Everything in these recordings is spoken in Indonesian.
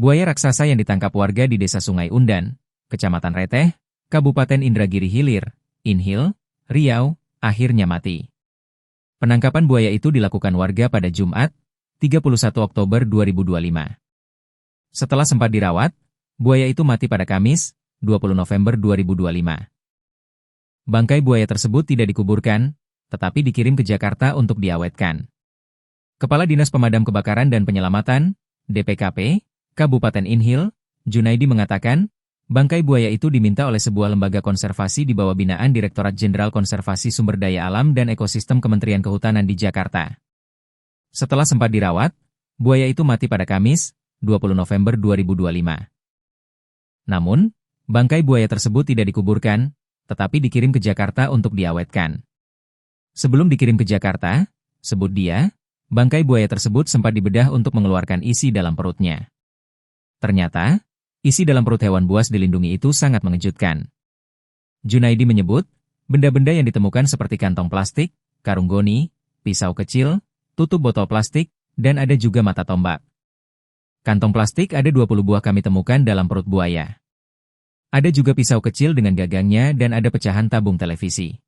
Buaya raksasa yang ditangkap warga di Desa Sungai Undan, Kecamatan Reteh, Kabupaten Indragiri Hilir, Inhil, Riau, akhirnya mati. Penangkapan buaya itu dilakukan warga pada Jumat, 31 Oktober 2025. Setelah sempat dirawat, buaya itu mati pada Kamis, 20 November 2025. Bangkai buaya tersebut tidak dikuburkan, tetapi dikirim ke Jakarta untuk diawetkan. Kepala Dinas Pemadam Kebakaran dan Penyelamatan, DPKP, Kabupaten Inhil, Junaidi mengatakan, bangkai buaya itu diminta oleh sebuah lembaga konservasi di bawah binaan Direktorat Jenderal Konservasi Sumber Daya Alam dan Ekosistem Kementerian Kehutanan di Jakarta. Setelah sempat dirawat, buaya itu mati pada Kamis, 20 November 2025. Namun, bangkai buaya tersebut tidak dikuburkan, tetapi dikirim ke Jakarta untuk diawetkan. Sebelum dikirim ke Jakarta, sebut dia, bangkai buaya tersebut sempat dibedah untuk mengeluarkan isi dalam perutnya. Ternyata, isi dalam perut hewan buas dilindungi itu sangat mengejutkan. Junaidi menyebut, benda-benda yang ditemukan seperti kantong plastik, karung goni, pisau kecil, tutup botol plastik, dan ada juga mata tombak. Kantong plastik ada 20 buah kami temukan dalam perut buaya. Ada juga pisau kecil dengan gagangnya dan ada pecahan tabung televisi.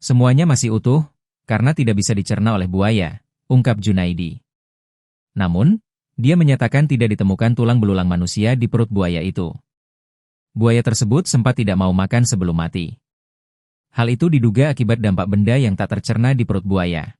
Semuanya masih utuh, karena tidak bisa dicerna oleh buaya, ungkap Junaidi. Namun, dia menyatakan tidak ditemukan tulang belulang manusia di perut buaya itu. Buaya tersebut sempat tidak mau makan sebelum mati. Hal itu diduga akibat dampak benda yang tak tercerna di perut buaya.